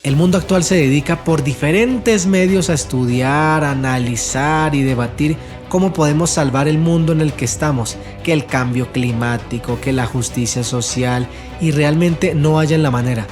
El mundo actual se dedica por diferentes medios a estudiar, analizar y debatir cómo podemos salvar el mundo en el que estamos, que el cambio climático, que la justicia social, y realmente no hallan la manera.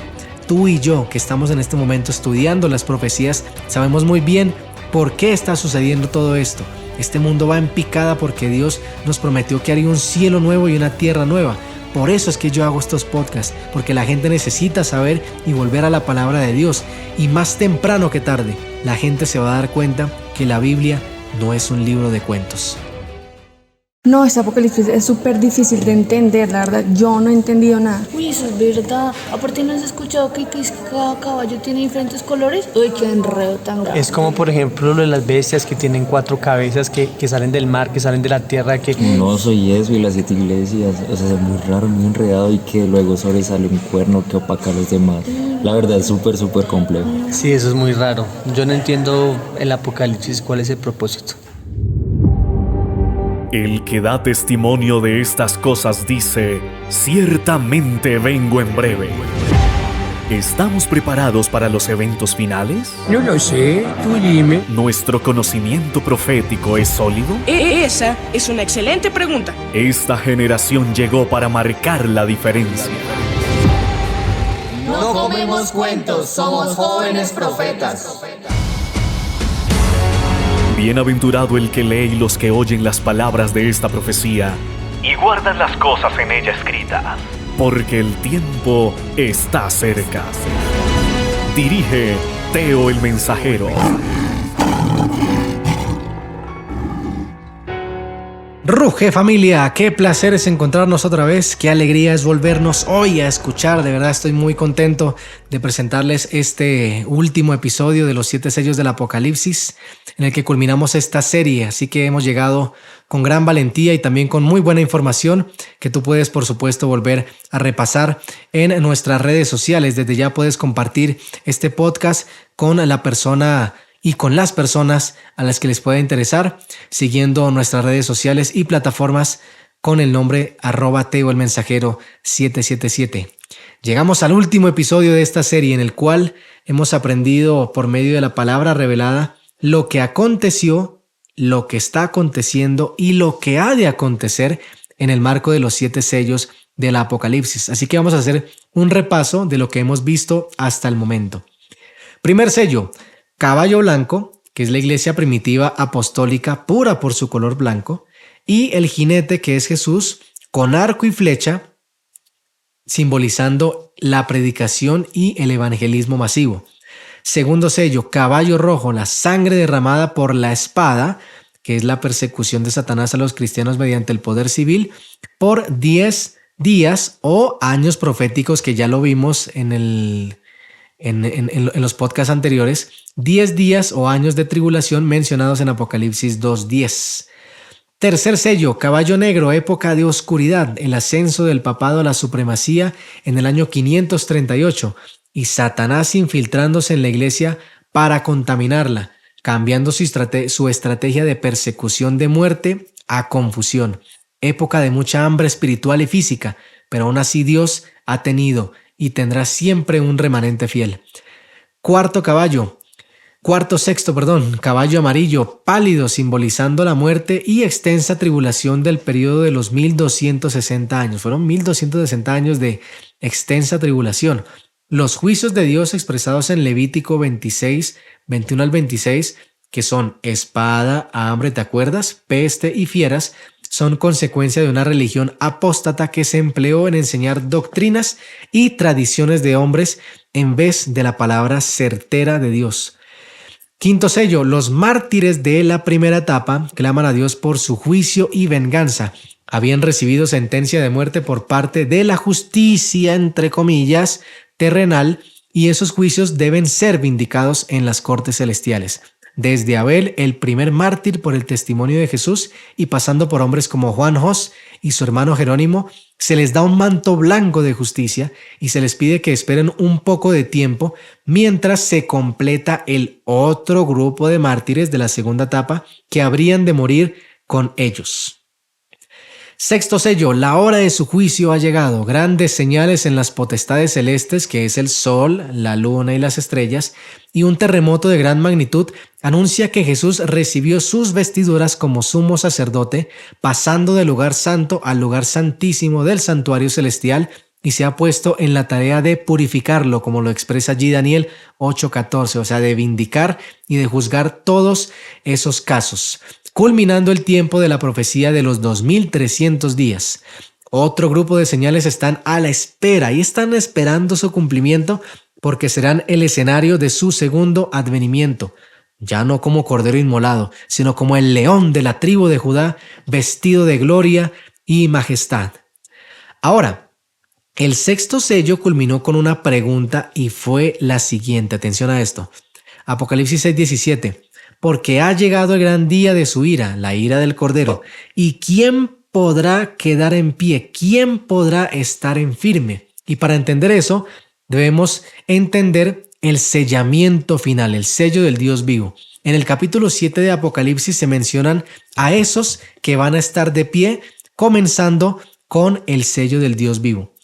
Tú y yo, que estamos en este momento estudiando las profecías, sabemos muy bien por qué está sucediendo todo esto. Este mundo va en picada porque Dios nos prometió que haría un cielo nuevo y una tierra nueva. Por eso es que yo hago estos podcasts, porque la gente necesita saber y volver a la palabra de Dios. Y más temprano que tarde, la gente se va a dar cuenta que la Biblia no es un libro de cuentos. No, este apocalipsis es súper difícil de entender, la verdad, yo no he entendido nada. Uy, eso es verdad. Aparte, ¿no has escuchado que cada caballo tiene diferentes colores? Uy, qué enredo tan grande. Es como, por ejemplo, lo de las bestias que tienen 4 cabezas, que salen del mar, que salen de la tierra, que... Un oso y eso, y las 7 iglesias, o sea, es muy raro, muy enredado, y que luego sobresale un cuerno que opaca a los demás. La verdad es súper complejo. Sí, eso es muy raro. Yo no entiendo el apocalipsis, cuál es el propósito. El que da testimonio de estas cosas dice: ciertamente vengo en breve. ¿Estamos preparados para los eventos finales? No lo sé, tú dime. ¿Nuestro conocimiento profético es sólido? Esa es una excelente pregunta. Esta generación llegó para marcar la diferencia. No comemos cuentos, somos jóvenes profetas. Bienaventurado el que lee y los que oyen las palabras de esta profecía y guardan las cosas en ella escritas, porque el tiempo está cerca. Dirige Teo el Mensajero. Ruge familia, qué placer es encontrarnos otra vez, qué alegría es volvernos hoy a escuchar. De verdad estoy muy contento de presentarles este último episodio de los 7 sellos del Apocalipsis, en el que culminamos esta serie. Así que hemos llegado con gran valentía y también con muy buena información que tú puedes, por supuesto, volver a repasar en nuestras redes sociales. Desde ya puedes compartir este podcast con la persona y con las personas a las que les pueda interesar, siguiendo nuestras redes sociales y plataformas con el nombre @TeoElMensajero777. Llegamos al último episodio de esta serie, en el cual hemos aprendido por medio de la palabra revelada lo que aconteció, lo que está aconteciendo y lo que ha de acontecer en el marco de los 7 sellos del Apocalipsis. Así que vamos a hacer un repaso de lo que hemos visto hasta el momento. Primer sello: caballo blanco, que es la iglesia primitiva apostólica pura por su color blanco, y el jinete, que es Jesús, con arco y flecha, simbolizando la predicación y el evangelismo masivo. Segundo sello: caballo rojo, la sangre derramada por la espada, que es la persecución de Satanás a los cristianos mediante el poder civil, por 10 días o años proféticos, que ya lo vimos en los podcasts anteriores. 10 días o años de tribulación mencionados en Apocalipsis 2:10. Tercer sello: caballo negro, época de oscuridad, el ascenso del papado a la supremacía en el año 538 y Satanás infiltrándose en la iglesia para contaminarla, cambiando su estrategia de persecución de muerte a confusión. Época de mucha hambre espiritual y física, pero aún así Dios ha tenido y tendrá siempre un remanente fiel. Sexto, caballo amarillo, pálido, simbolizando la muerte y extensa tribulación del periodo de los 1260 años. Fueron 1260 años de extensa tribulación. Los juicios de Dios expresados en Levítico 26, 21 al 26, que son espada, hambre, ¿te acuerdas?, peste y fieras, son consecuencia de una religión apóstata que se empleó en enseñar doctrinas y tradiciones de hombres en vez de la palabra certera de Dios. Quinto sello: los mártires de la primera etapa claman a Dios por su juicio y venganza. Habían recibido sentencia de muerte por parte de la justicia, entre comillas, terrenal, y esos juicios deben ser vindicados en las cortes celestiales. Desde Abel, el primer mártir por el testimonio de Jesús, y pasando por hombres como Juan Hos y su hermano Jerónimo, se les da un manto blanco de justicia y se les pide que esperen un poco de tiempo mientras se completa el otro grupo de mártires de la segunda etapa que habrían de morir con ellos. Sexto sello, la hora de su juicio ha llegado. Grandes señales en las potestades celestes, que es el sol, la luna y las estrellas, y un terremoto de gran magnitud anuncia que Jesús recibió sus vestiduras como sumo sacerdote, pasando del lugar santo al lugar santísimo del santuario celestial, y se ha puesto en la tarea de purificarlo, como lo expresa allí Daniel 8:14, o sea, de vindicar y de juzgar todos esos casos, culminando el tiempo de la profecía de los 2300 días. Otro grupo de señales están a la espera y están esperando su cumplimiento porque serán el escenario de su segundo advenimiento, ya no como cordero inmolado, sino como el león de la tribu de Judá, vestido de gloria y majestad. Ahora, el sexto sello culminó con una pregunta y fue la siguiente. Atención a esto. Apocalipsis 6:17. Porque ha llegado el gran día de su ira, la ira del Cordero. ¿Y quién podrá quedar en pie? ¿Quién podrá estar en firme? Y para entender eso, debemos entender el sellamiento final, el sello del Dios vivo. En el capítulo 7 de Apocalipsis se mencionan a esos que van a estar de pie, comenzando con el sello del Dios vivo.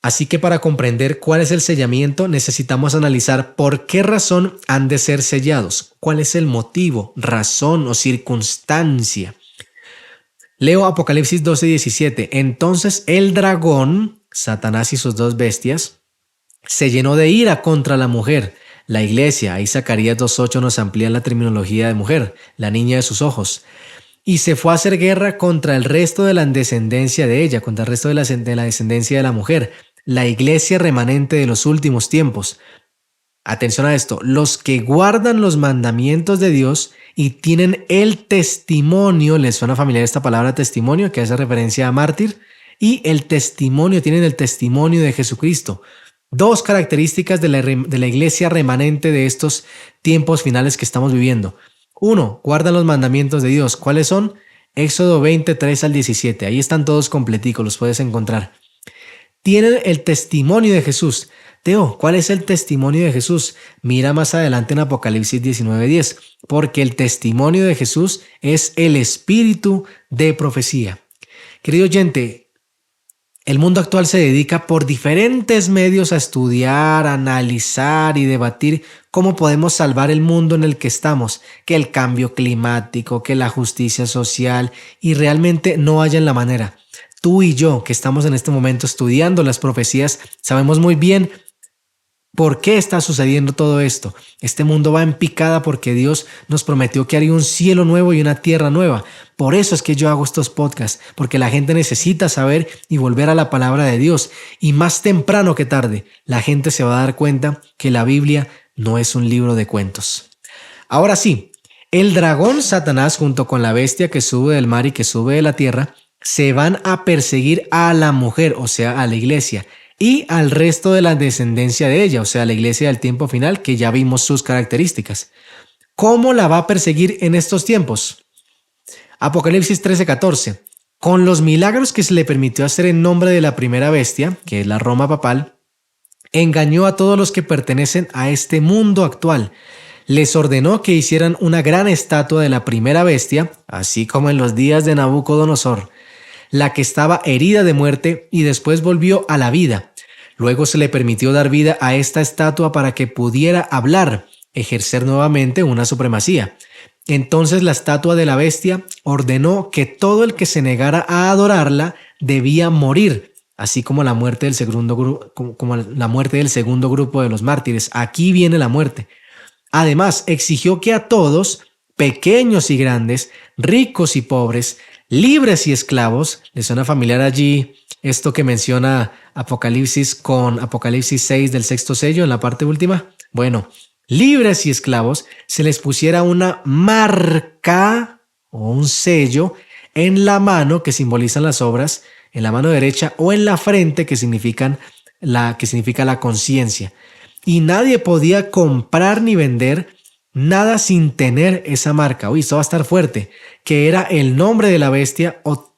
Así que para comprender cuál es el sellamiento, necesitamos analizar por qué razón han de ser sellados, cuál es el motivo, razón o circunstancia. Leo Apocalipsis 12:17. Entonces el dragón, Satanás y sus dos bestias, se llenó de ira contra la mujer, la iglesia. Ahí Zacarías 2:8 nos amplía la terminología de mujer, la niña de sus ojos. Y se fue a hacer guerra contra el resto de la descendencia de ella, contra el resto de la descendencia de la mujer, la iglesia remanente de los últimos tiempos. Atención a esto, los que guardan los mandamientos de Dios y tienen el testimonio. ¿Les suena familiar esta palabra testimonio, que hace referencia a mártir? Y el testimonio, tienen el testimonio de Jesucristo. Dos características de la iglesia remanente de estos tiempos finales que estamos viviendo. Uno, guardan los mandamientos de Dios. ¿Cuáles son? Éxodo 23-17. Ahí están todos completicos, los puedes encontrar. Tienen el testimonio de Jesús. Teo, ¿cuál es el testimonio de Jesús? Mira más adelante en Apocalipsis 19:10, porque el testimonio de Jesús es el espíritu de profecía. Querido oyente, el mundo actual se dedica por diferentes medios a estudiar, analizar y debatir cómo podemos salvar el mundo en el que estamos, que el cambio climático, que la justicia social, y realmente no hallan la manera. Tú y yo, que estamos en este momento estudiando las profecías, sabemos muy bien por qué está sucediendo todo esto. Este mundo va en picada porque Dios nos prometió que haría un cielo nuevo y una tierra nueva. Por eso es que yo hago estos podcasts, porque la gente necesita saber y volver a la palabra de Dios. Y más temprano que tarde, la gente se va a dar cuenta que la Biblia no es un libro de cuentos. Ahora sí, el dragón Satanás, junto con la bestia que sube del mar y que sube de la tierra, se van a perseguir a la mujer, o sea, a la iglesia, y al resto de la descendencia de ella, o sea, la iglesia del tiempo final, que ya vimos sus características. ¿Cómo la va a perseguir en estos tiempos? Apocalipsis 13:14. Con los milagros que se le permitió hacer en nombre de la primera bestia, que es la Roma papal, engañó a todos los que pertenecen a este mundo actual. Les ordenó que hicieran una gran estatua de la primera bestia, así como en los días de Nabucodonosor, la que estaba herida de muerte y después volvió a la vida. Luego se le permitió dar vida a esta estatua para que pudiera hablar, ejercer nuevamente una supremacía. Entonces la estatua de la bestia ordenó que todo el que se negara a adorarla debía morir, así como la muerte del segundo grupo de los mártires. Aquí viene la muerte. Además, exigió que a todos, pequeños y grandes, ricos y pobres, libres y esclavos, ¿les suena familiar allí esto que menciona Apocalipsis con Apocalipsis 6 del sexto sello en la parte última? Bueno, libres y esclavos, se les pusiera una marca o un sello en la mano que simbolizan las obras, en la mano derecha, o en la frente que significa la conciencia. Y nadie podía comprar ni vender nada sin tener esa marca. Uy, esto va a estar fuerte. Que era el nombre de la bestia o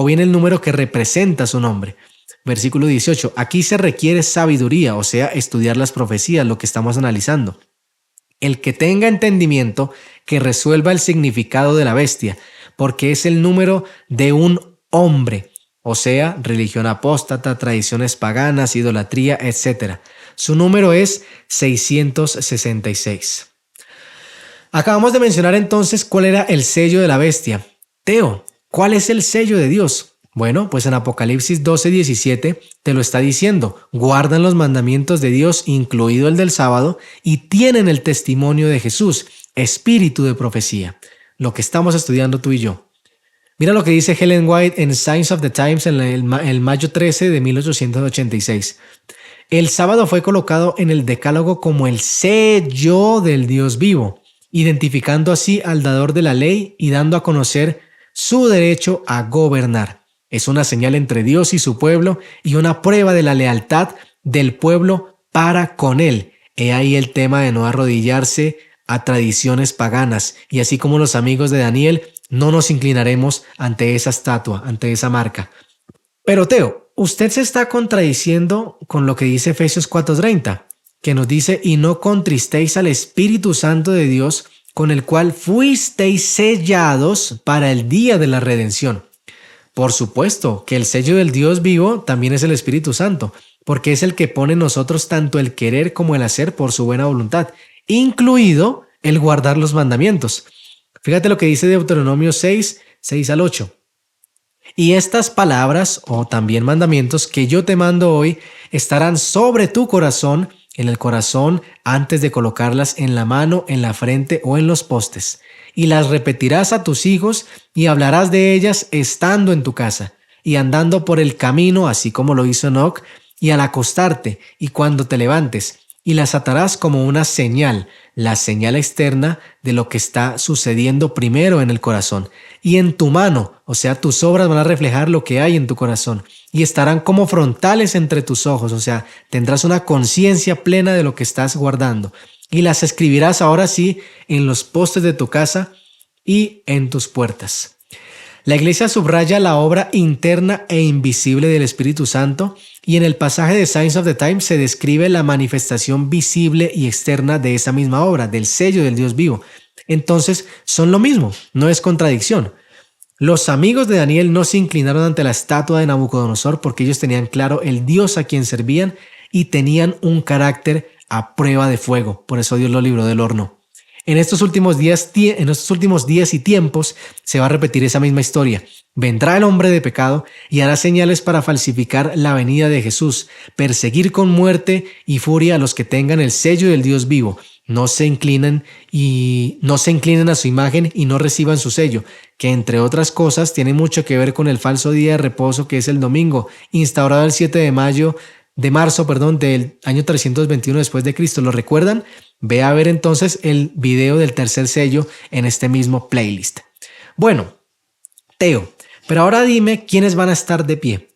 bien el número que representa su nombre. Versículo 18. Aquí se requiere sabiduría, o sea, estudiar las profecías, lo que estamos analizando. El que tenga entendimiento, que resuelva el significado de la bestia, porque es el número de un hombre, o sea, religión apóstata, tradiciones paganas, idolatría, etc. Su número es 666. Acabamos de mencionar entonces cuál era el sello de la bestia. Teo, ¿cuál es el sello de Dios? Bueno, pues en Apocalipsis 12:17 te lo está diciendo. Guardan los mandamientos de Dios, incluido el del sábado, y tienen el testimonio de Jesús, espíritu de profecía. Lo que estamos estudiando tú y yo. Mira lo que dice Ellen White en Signs of the Times en el mayo 13 de 1886. El sábado fue colocado en el decálogo como el sello del Dios vivo, identificando así al dador de la ley y dando a conocer su derecho a gobernar. Es una señal entre Dios y su pueblo y una prueba de la lealtad del pueblo para con él. He ahí el tema de no arrodillarse a tradiciones paganas, y así como los amigos de Daniel, no nos inclinaremos ante esa estatua, ante esa marca. Pero Teo, usted se está contradiciendo con lo que dice Efesios 4:30, que nos dice: y no contristéis al Espíritu Santo de Dios, con el cual fuisteis sellados para el día de la redención. Por supuesto que el sello del Dios vivo también es el Espíritu Santo, porque es el que pone en nosotros tanto el querer como el hacer por su buena voluntad, incluido el guardar los mandamientos. Fíjate lo que dice Deuteronomio 6:6-8. Y estas palabras, o también mandamientos, que yo te mando hoy, estarán sobre tu corazón, en el corazón, antes de colocarlas en la mano, en la frente o en los postes. Y las repetirás a tus hijos y hablarás de ellas estando en tu casa y andando por el camino, así como lo hizo Enoc, y al acostarte y cuando te levantes, y las atarás como una señal, la señal externa de lo que está sucediendo primero en el corazón. Y en tu mano, o sea, tus obras van a reflejar lo que hay en tu corazón, y estarán como frontales entre tus ojos, o sea, tendrás una conciencia plena de lo que estás guardando. Y las escribirás ahora sí en los postes de tu casa y en tus puertas. La iglesia subraya la obra interna e invisible del Espíritu Santo, y en el pasaje de Signs of the Times se describe la manifestación visible y externa de esa misma obra, del sello del Dios vivo. Entonces son lo mismo, no es contradicción. Los amigos de Daniel no se inclinaron ante la estatua de Nabucodonosor porque ellos tenían claro el Dios a quien servían y tenían un carácter a prueba de fuego. Por eso Dios lo libró del horno. En estos últimos días y tiempos se va a repetir esa misma historia. Vendrá el hombre de pecado y hará señales para falsificar la venida de Jesús, perseguir con muerte y furia a los que tengan el sello del Dios vivo. No se inclinen a su imagen y no reciban su sello, que entre otras cosas tiene mucho que ver con el falso día de reposo que es el domingo, instaurado el 7 de marzo del año 321 después de Cristo. ¿Lo recuerdan? Ve a ver entonces el video del tercer sello en este mismo playlist. Bueno, Teo, pero ahora dime quiénes van a estar de pie.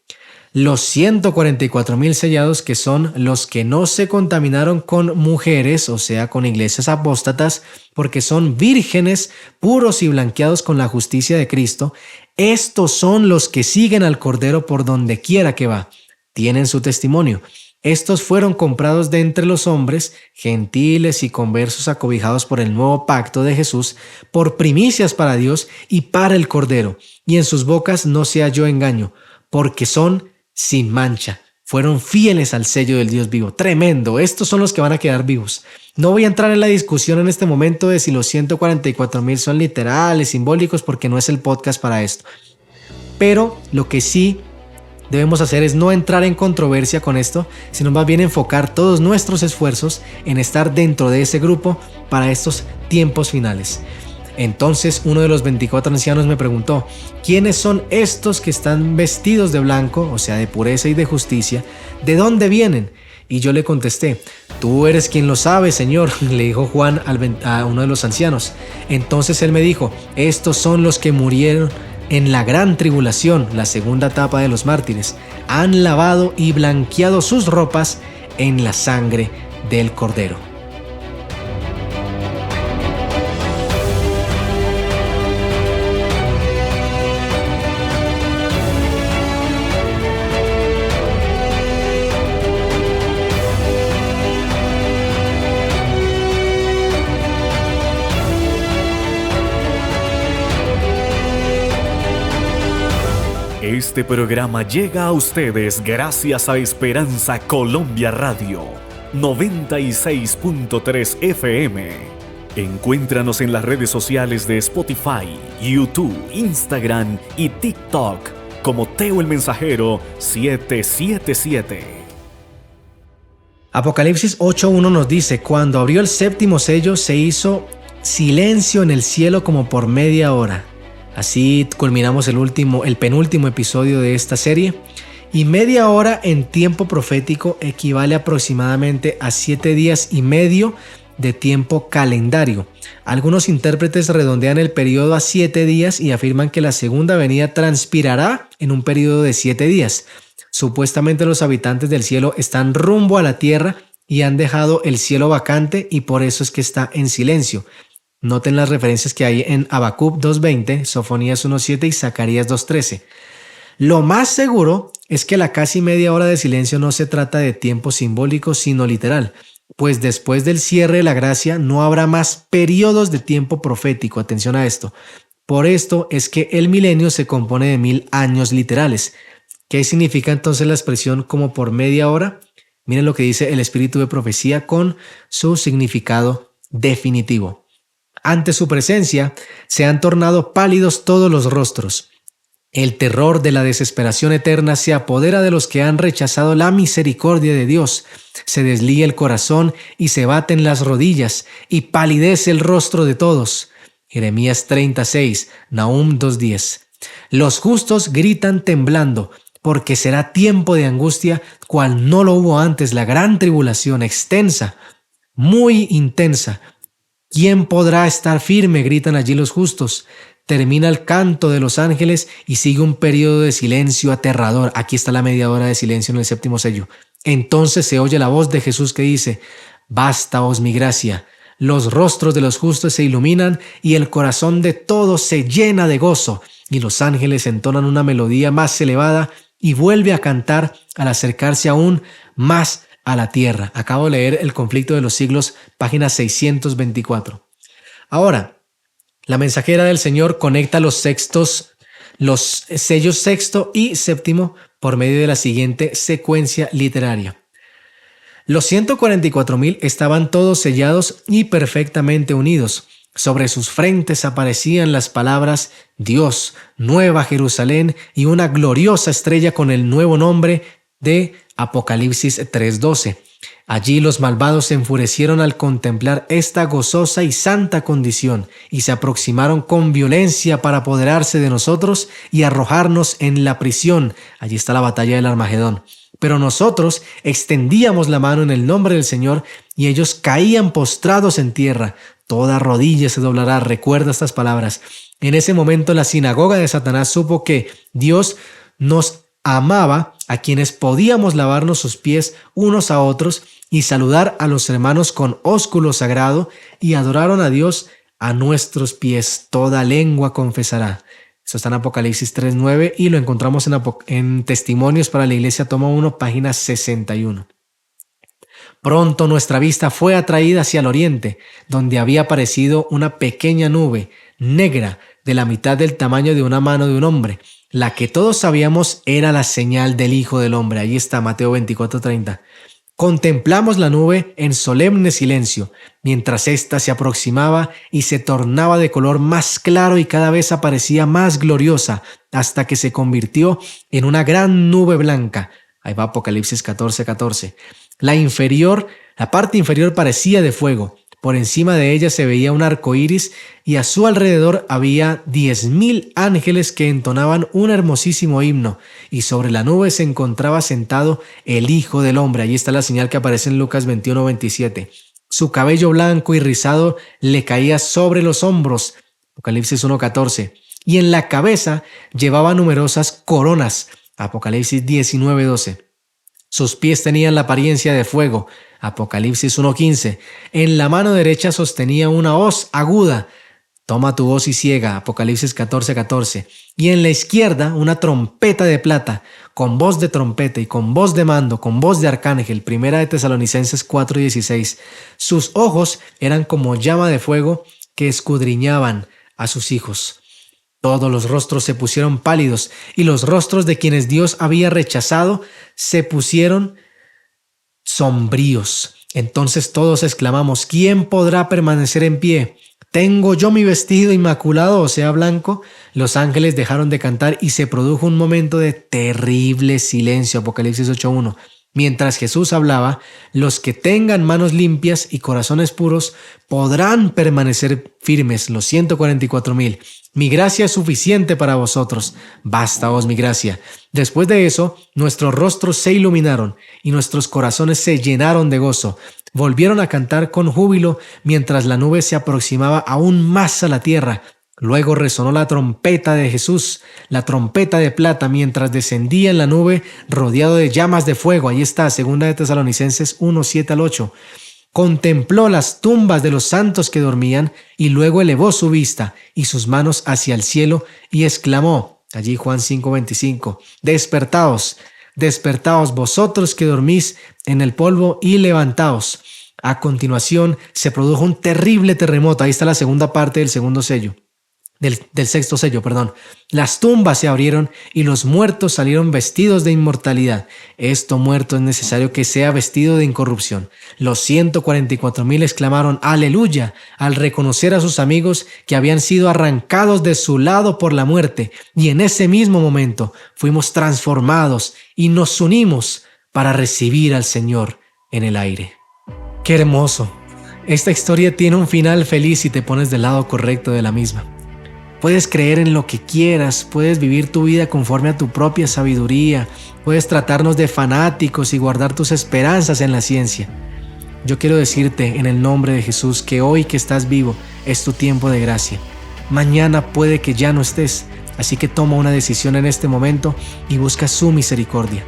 Los 144,000 sellados, que son los que no se contaminaron con mujeres, o sea, con iglesias apóstatas, porque son vírgenes, puros y blanqueados con la justicia de Cristo. Estos son los que siguen al Cordero por donde quiera que va. Tienen su testimonio. Estos fueron comprados de entre los hombres, gentiles y conversos acobijados por el nuevo pacto de Jesús, por primicias para Dios y para el Cordero, y en sus bocas no se halló engaño, porque son sin mancha. Fueron fieles al sello del Dios vivo. Tremendo. Estos son los que van a quedar vivos. No voy a entrar en la discusión en este momento de si los 144,000 son literales, simbólicos, porque no es el podcast para esto. Pero lo que sí debemos hacer es no entrar en controversia con esto, sino más bien enfocar todos nuestros esfuerzos en estar dentro de ese grupo para estos tiempos finales. Entonces uno de los 24 ancianos me preguntó: ¿quiénes son estos que están vestidos de blanco, o sea, de pureza y de justicia? ¿De dónde vienen? Y yo le contesté: tú eres quien lo sabe, Señor, le dijo Juan a uno de los ancianos. Entonces él me dijo: estos son los que murieron en la gran tribulación, la segunda etapa de los mártires. Han lavado y blanqueado sus ropas en la sangre del Cordero. Este programa llega a ustedes gracias a Esperanza Colombia Radio 96.3 FM. Encuéntranos en las redes sociales de Spotify, YouTube, Instagram y TikTok como Teo el Mensajero 777. Apocalipsis 8.1 nos dice: cuando abrió el séptimo sello se hizo silencio en el cielo como por media hora. Así culminamos el penúltimo episodio de esta serie. Y media hora en tiempo profético equivale aproximadamente a 7 días y medio de tiempo calendario. Algunos intérpretes redondean el periodo a 7 días y afirman que la segunda venida transpirará en un periodo de 7 días. Supuestamente los habitantes del cielo están rumbo a la tierra y han dejado el cielo vacante, y por eso es que está en silencio. Noten las referencias que hay en Habacuc 2.20, Sofonías 1.7 y Zacarías 2.13. Lo más seguro es que la casi media hora de silencio no se trata de tiempo simbólico, sino literal, pues después del cierre de la gracia no habrá más periodos de tiempo profético. Atención a esto. Por esto es que el milenio se compone de 1000 años literales. ¿Qué significa entonces la expresión como por media hora? Miren lo que dice el espíritu de profecía con su significado definitivo. Ante su presencia se han tornado pálidos todos los rostros. El terror de la desesperación eterna se apodera de los que han rechazado la misericordia de Dios. Se deslía el corazón y se baten las rodillas y palidece el rostro de todos. Jeremías 36, Nahum 2.10. Los justos gritan temblando, porque será tiempo de angustia, cual no lo hubo antes, la gran tribulación extensa, muy intensa. ¿Quién podrá estar firme?, gritan allí los justos. Termina el canto de los ángeles y sigue un periodo de silencio aterrador. Aquí está la media hora de silencio en el séptimo sello. Entonces se oye la voz de Jesús que dice: «Bástaos mi gracia». Los rostros de los justos se iluminan y el corazón de todos se llena de gozo. Y los ángeles entonan una melodía más elevada y vuelve a cantar al acercarse aún más a la tierra. Acabo de leer El conflicto de los siglos, página 624. Ahora, la mensajera del Señor conecta los sellos sexto y séptimo por medio de la siguiente secuencia literaria. Los 144,000 estaban todos sellados y perfectamente unidos. Sobre sus frentes aparecían las palabras Dios, Nueva Jerusalén y una gloriosa estrella con el nuevo nombre de Apocalipsis 3:12. Allí los malvados se enfurecieron al contemplar esta gozosa y santa condición y se aproximaron con violencia para apoderarse de nosotros y arrojarnos en la prisión. Allí está la batalla del Armagedón. Pero nosotros extendíamos la mano en el nombre del Señor y ellos caían postrados en tierra. Toda rodilla se doblará. Recuerda estas palabras. En ese momento la sinagoga de Satanás supo que Dios nos amaba, a quienes podíamos lavarnos sus pies unos a otros y saludar a los hermanos con ósculo sagrado, y adoraron a Dios a nuestros pies. Toda lengua confesará. Eso está en Apocalipsis 3:9 y lo encontramos en Testimonios para la Iglesia, tomo 1, página 61. Pronto nuestra vista fue atraída hacia el oriente, donde había aparecido una pequeña nube negra de la mitad del tamaño de una mano de un hombre. La que todos sabíamos era la señal del Hijo del Hombre. Ahí está Mateo 24:30. Contemplamos la nube en solemne silencio, mientras ésta se aproximaba y se tornaba de color más claro y cada vez aparecía más gloriosa, hasta que se convirtió en una gran nube blanca. Ahí va Apocalipsis 14:14. La parte inferior parecía de fuego. Por encima de ella se veía un arco iris y a su alrededor había 10,000 ángeles que entonaban un hermosísimo himno, y sobre la nube se encontraba sentado el Hijo del Hombre. Allí está la señal que aparece en Lucas 21:27. Su cabello blanco y rizado le caía sobre los hombros. Apocalipsis 1:14. Y en la cabeza llevaba numerosas coronas. Apocalipsis 19:12. Sus pies tenían la apariencia de fuego. Apocalipsis 1:15. En la mano derecha sostenía una hoz aguda. Toma tu hoz y ciega. Apocalipsis 14:14. Y en la izquierda una trompeta de plata, con voz de trompeta y con voz de mando, con voz de arcángel. Primera de Tesalonicenses 4:16. Sus ojos eran como llama de fuego que escudriñaban a sus hijos. Todos los rostros se pusieron pálidos y los rostros de quienes Dios había rechazado se pusieron sombríos. Entonces todos exclamamos: ¿quién podrá permanecer en pie? ¿Tengo yo mi vestido inmaculado, o sea, blanco? Los ángeles dejaron de cantar y se produjo un momento de terrible silencio. Apocalipsis 8:1. Mientras Jesús hablaba, los que tengan manos limpias y corazones puros podrán permanecer firmes, los 144,000. Mi gracia es suficiente para vosotros, bástaos mi gracia. Después de eso, nuestros rostros se iluminaron y nuestros corazones se llenaron de gozo. Volvieron a cantar con júbilo mientras la nube se aproximaba aún más a la tierra. Luego resonó la trompeta de Jesús, la trompeta de plata, mientras descendía en la nube rodeado de llamas de fuego. Ahí está, 2 de Tesalonicenses 1:7-8. Contempló las tumbas de los santos que dormían y luego elevó su vista y sus manos hacia el cielo y exclamó, allí Juan 5:25, despertaos, despertaos vosotros que dormís en el polvo y levantaos. A continuación se produjo un terrible terremoto. Ahí está la segunda parte del segundo sello. Del sexto sello, perdón. Las tumbas se abrieron y los muertos salieron vestidos de inmortalidad. Esto muerto es necesario que sea vestido de incorrupción. Los 144,000 exclamaron aleluya al reconocer a sus amigos que habían sido arrancados de su lado por la muerte, y en ese mismo momento fuimos transformados y nos unimos para recibir al Señor en el aire. ¡Qué hermoso! Esta historia tiene un final feliz si te pones del lado correcto de la misma. Puedes creer en lo que quieras, puedes vivir tu vida conforme a tu propia sabiduría, puedes tratarnos de fanáticos y guardar tus esperanzas en la ciencia. Yo quiero decirte en el nombre de Jesús que hoy que estás vivo es tu tiempo de gracia. Mañana puede que ya no estés, así que toma una decisión en este momento y busca su misericordia.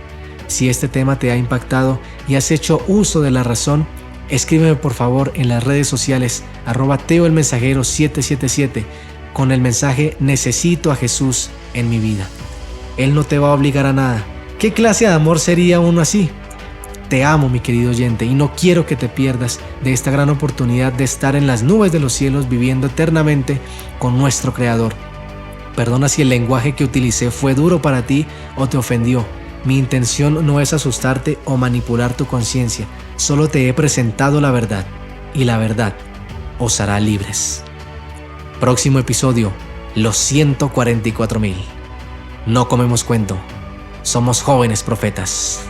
Si este tema te ha impactado y has hecho uso de la razón, escríbeme por favor en las redes sociales @teoelmensajero777 con el mensaje necesito a Jesús en mi vida. Él no te va a obligar a nada. ¿Qué clase de amor sería uno así? Te amo, mi querido oyente, y no quiero que te pierdas de esta gran oportunidad de estar en las nubes de los cielos viviendo eternamente con nuestro Creador. Perdona si el lenguaje que utilicé fue duro para ti o te ofendió. Mi intención no es asustarte o manipular tu conciencia, solo te he presentado la verdad, y la verdad os hará libres. Próximo episodio, los 144,000. No comemos cuento, somos jóvenes profetas.